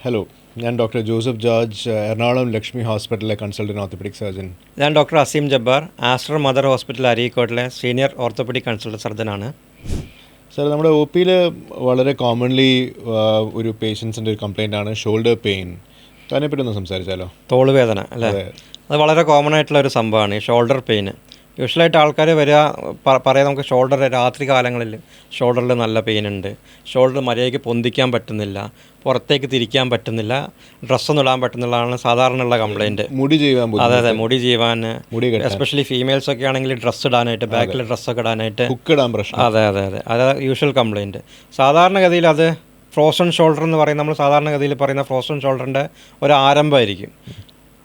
Hello, ഞാൻ doctor Joseph George, Ernakulam Lakshmi ഹോസ്പിറ്റലിലെ consultant orthopaedic surgeon. ഞാൻ ഡോക്ടർ അസീം ജബ്ബാർ, ആസ്റ്റർ മദർ ഹോസ്പിറ്റൽ അരീക്കോട്ടിലെ സീനിയർ ഓർത്തോപെഡിക് കൺസൾട്ടൻറ്റ് സർജനാണ്. സാർ, നമ്മുടെ ഒ പിയിൽ വളരെ കോമൺലി ഒരു പേഷ്യൻസിൻ്റെ ഒരു കംപ്ലയിൻ്റ് ആണ് ഷോൾഡർ പെയിൻ. അതിനെപ്പറ്റി ഒന്ന് സംസാരിച്ചാലോ? തോളുവേദന അല്ലേ? അത് വളരെ കോമൺ ആയിട്ടുള്ള ഒരു സംഭവമാണ് ഈ ഷോൾഡർ പെയിൻ. യൂഷ്വലായിട്ട് ആൾക്കാർ വരിക പറയാം, നമുക്ക് ഷോൾഡർ രാത്രി കാലങ്ങളിൽ ഷോൾഡറിൽ നല്ല പെയിൻ ഉണ്ട്, ഷോൾഡർ മര്യാദയ്ക്ക് പൊന്തിക്കാൻ പറ്റുന്നില്ല, പുറത്തേക്ക് തിരിക്കാൻ പറ്റുന്നില്ല, ഡ്രസ്സൊന്നും ഇടാൻ പറ്റുന്നില്ലാണ് സാധാരണയുള്ള കംപ്ലയിൻറ്റ്. മുടി ചെയ്യാൻ? അതെ, മുടി ചെയ്യാൻ, എസ്പെഷ്യലി ഫീമെയിൽസ് ഒക്കെ ആണെങ്കിൽ ഡ്രസ്സ് ഇടാനായിട്ട്, ബാക്കിൽ ഡ്രസ്സൊക്കെ ഇടാനായിട്ട് പ്രശ്നം. അതെ, അത് യൂഷ്വൽ കംപ്ലയിൻറ്റ്. സാധാരണഗതിയിൽ അത് ഫ്രോസൺ ഷോൾഡർ എന്ന് പറയും. നമ്മൾ സാധാരണഗതിയിൽ പറയുന്ന ഫ്രോസൺ ഷോൾഡറിൻ്റെ ഒരു ആരംഭമായിരിക്കും.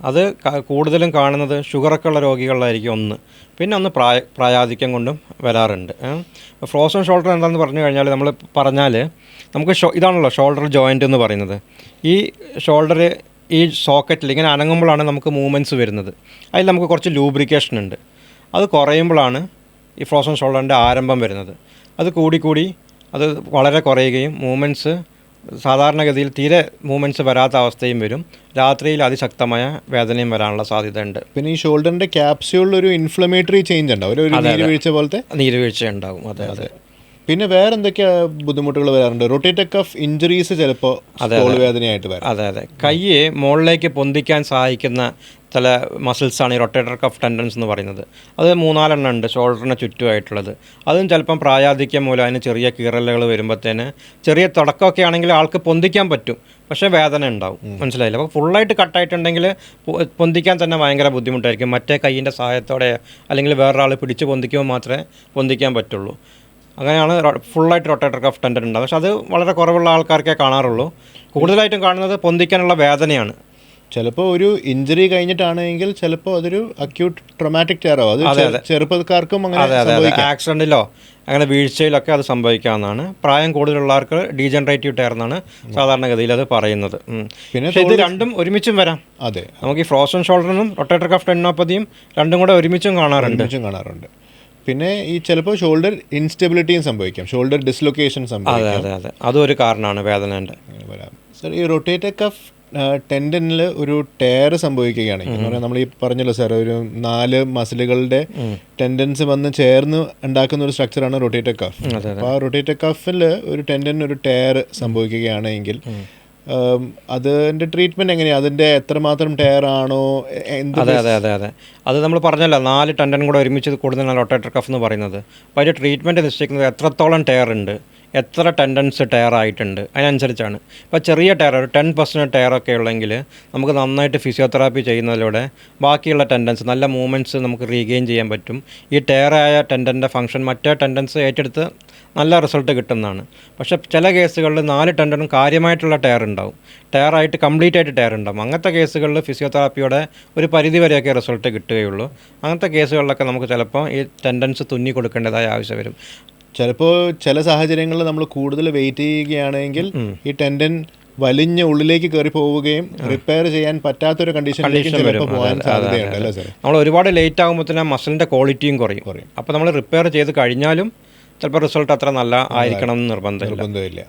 അത് കൂടുതലും കാണുന്നത് ഷുഗറൊക്കെ ഉള്ള രോഗികളിലായിരിക്കും ഒന്ന്. പിന്നെ ഒന്ന് പ്രായാധിക്യം കൊണ്ടും വരാറുണ്ട്. ഫ്രോസൺ ഷോൾഡർ എന്താണെന്ന് പറഞ്ഞു കഴിഞ്ഞാൽ നമുക്ക് ഇതാണല്ലോ ഷോൾഡർ ജോയിൻ്റ് എന്ന് പറയുന്നത്. ഈ ഷോൾഡർ ഈ സോക്കറ്റിൽ ഇങ്ങനെ അനങ്ങുമ്പോഴാണ് നമുക്ക് മൂവ്മെൻറ്റ്സ് വരുന്നത്. അതിൽ നമുക്ക് കുറച്ച് ലൂബ്രിക്കേഷൻ ഉണ്ട്. അത് കുറയുമ്പോഴാണ് ഈ ഫ്രോസൺ ഷോൾഡറിൻ്റെ ആരംഭം വരുന്നത്. അത് കൂടി അത് വളരെ കുറയുകയും മൂവ്മെൻറ്റ്സ് സാധാരണഗതിയിൽ തീരെ മൂവ്മെൻറ്റ്സ് വരാത്ത അവസ്ഥയും വരും. രാത്രിയിൽ അതിശക്തമായ വേദനയും വരാനുള്ള സാധ്യതയുണ്ട്. പിന്നെ ഈ ഷോൾഡറിൻ്റെ ക്യാപ്സ്യൂളിൽ ഒരു ഇൻഫ്ലമേറ്ററി ചേഞ്ച് ഉണ്ടാവും, ഒരു നീരുവീഴ്ച പോലത്തെ നീരുവീഴ്ച ഉണ്ടാവും. അതെ. പിന്നെ വേറെ എന്തൊക്കെയാ ബുദ്ധിമുട്ടുകൾ വരാറുണ്ട്? റൊട്ടേറ്റർ കഫ് ഇഞ്ചുറീസ് ചിലപ്പോൾ വേദനയായിട്ട് വരാം. അതെ. കൈയെ മുകളിലേക്ക് പൊന്തിക്കാൻ സഹായിക്കുന്ന ചില മസിൽസാണ് ഈ റൊട്ടേറ്റർ കഫ് ടെൻഡൻസ് എന്ന് പറയുന്നത്. അത് 3-4 ഉണ്ട് ഷോൾഡറിന് ചുറ്റുമായിട്ടുള്ളത്. അതും ചിലപ്പം പ്രായാധിക്യം മൂലം അതിന് ചെറിയ കീറലുകൾ വരുമ്പോഴത്തേന്, ചെറിയ തുടക്കമൊക്കെ ആണെങ്കിൽ ആൾക്ക് പൊന്തിക്കാൻ പറ്റും, പക്ഷേ വേദന ഉണ്ടാവും. മനസ്സിലായില്ല? അപ്പോൾ ഫുള്ളായിട്ട് കട്ടായിട്ടുണ്ടെങ്കിൽ പൊന്തിക്കാൻ തന്നെ ഭയങ്കര ബുദ്ധിമുട്ടായിരിക്കും. മറ്റേ കൈയിൻ്റെ സഹായത്തോടെ അല്ലെങ്കിൽ വേറൊരാൾ പിടിച്ച് പൊന്തിക്കുമ്പോൾ മാത്രമേ പൊന്തിക്കാൻ പറ്റുള്ളൂ. അങ്ങനെയാണ് ഫുള്ളായിട്ട് റൊട്ടേറ്റർ കഫ് ടെൻഡൻ ഉണ്ടാകും. പക്ഷെ അത് വളരെ കുറവുള്ള ആൾക്കാർക്കേ കാണാറുള്ളൂ. കൂടുതലായിട്ടും കാണുന്നത് പൊന്തിക്കാനുള്ള വേദനയാണ്. ചിലപ്പോൾ ഒരു ഇഞ്ചുറി കഴിഞ്ഞിട്ടാണെങ്കിൽ ചിലപ്പോൾ അതൊരു അക്യൂട്ട് ട്രോമാറ്റിക് ടെയർ ആവും. അത് ചെറുപ്പക്കാർക്കും ആക്സിഡൻറ്റിലോ അങ്ങനെ വീഴ്ചയിലൊക്കെ അത് സംഭവിക്കാവുന്നതാണ്. പ്രായം കൂടുതലുള്ളവർക്ക് ഡീജനറേറ്റീവ് ടെയർ എന്നാണ് സാധാരണഗതിയിൽ അത് പറയുന്നത്. പിന്നെ ഇത് രണ്ടും ഒരുമിച്ചും വരാം. അതെ, നമുക്ക് ഈ ഫ്രോസൺ ഷോൾഡറിനും റൊട്ടേറ്റർ കഫ് ടെൻഡനോപ്പതിയും രണ്ടും കൂടെ ഒരുമിച്ചും കാണാറുണ്ട്. പിന്നെ ഈ ചിലപ്പോൾ ഷോൾഡർ ഇൻസ്റ്റെബിലിറ്റിയും സംഭവിക്കാം, ഷോൾഡർ ഡിസ്ലൊക്കേഷൻ സംഭവിക്കാം. അതെ, അതും ഒരു കാരണമാണ് വേദനേൻ്റെ. സർ, ഈ റൊട്ടേറ്റർ കഫ് ടെൻഡനിൽ ഒരു ടയർ സംഭവിക്കുകയാണെങ്കിൽ, നമ്മൾ ഈ പറഞ്ഞല്ലോ സാർ, ഒരു 4 മസിലുകളുടെ ടെൻഡൻസ് വന്ന് ചേർന്ന് ഉണ്ടാക്കുന്ന ഒരു സ്ട്രക്ചറാണ് റൊട്ടേറ്റർ കഫ്. അപ്പോൾ ആ റൊട്ടേറ്റർ കഫിൽ ഒരു ടെൻഡനിന് ഒരു ടയർ സംഭവിക്കുകയാണെങ്കിൽ അതിൻ്റെ ട്രീറ്റ്മെൻറ്റ് എങ്ങനെയാണ്? അതിൻ്റെ എത്രമാത്രം ടയർ ആണോ? അതെ, അത് നമ്മൾ പറഞ്ഞല്ലോ, 4 ടെൻഡൻ കൂടെ ഒരുമിച്ച് കൂടുതലാണ് റൊട്ടേറ്റർ കഫ് എന്ന് പറയുന്നത്. അപ്പോൾ അതിൻ്റെ ട്രീറ്റ്മെൻറ്റ് നിശ്ചയിക്കുന്നത് എത്രത്തോളം ടയർ ഉണ്ട്, എത്ര ടെൻഡൻസ് ടയർ ആയിട്ടുണ്ട്, അതിനനുസരിച്ചാണ്. ഇപ്പോൾ ചെറിയ ടയർ, ഒരു 10% ടയറൊക്കെ ഉള്ളെങ്കിൽ നമുക്ക് നന്നായിട്ട് ഫിസിയോതെറാപ്പി ചെയ്യുന്നതിലൂടെ ബാക്കിയുള്ള ടെൻഡൻസ്, നല്ല മൂവ്മെൻറ്റ്സ് നമുക്ക് റീഗെയിൻ ചെയ്യാൻ പറ്റും. ഈ ടയറായ ടെൻഡൻ്റെ ഫംഗ്ഷൻ മറ്റേ ടെൻഡൻസ് ഏറ്റെടുത്ത് നല്ല റിസൾട്ട് കിട്ടുന്നതാണ്. പക്ഷേ ചില കേസുകളിൽ 4 ടെൻഡനും കാര്യമായിട്ടുള്ള ടയർ ഉണ്ടാവും, ടയറായിട്ട് കംപ്ലീറ്റ് ആയിട്ട് ടയർ ഉണ്ടാവും. അങ്ങനത്തെ കേസുകളിൽ ഫിസിയോതെറാപ്പിയുടെ ഒരു പരിധി വരെയൊക്കെ റിസൾട്ട് കിട്ടുകയുള്ളൂ. അങ്ങനത്തെ കേസുകളിലൊക്കെ നമുക്ക് ചിലപ്പോൾ ഈ ടെൻഡൻസ് തുന്നി കൊടുക്കേണ്ടതായ ആവശ്യം വരും. ചിലപ്പോൾ ചില സാഹചര്യങ്ങളിൽ നമ്മൾ കൂടുതൽ വെയിറ്റ് ചെയ്യുകയാണെങ്കിൽ ഈ ടെൻഡൻ വലിഞ്ഞ ഉള്ളിലേക്ക് കയറി പോവുകയും റിപ്പയർ ചെയ്യാൻ പറ്റാത്തൊരു കണ്ടീഷനിലേക്ക് പോകാൻ സാധ്യതയുണ്ട് അല്ലേ സാർ? നമ്മൾ ഒരുപാട് ലേറ്റ് ആകുമ്പോഴത്തേനും മസിലിൻ്റെ ക്വാളിറ്റിയും കുറയും. അപ്പോൾ നമ്മൾ റിപ്പയർ ചെയ്ത് കഴിഞ്ഞാലും ചിലപ്പോൾ റിസൾട്ട് അത്ര നല്ല ആയിരിക്കണം എന്ന് നിർബന്ധമില്ല.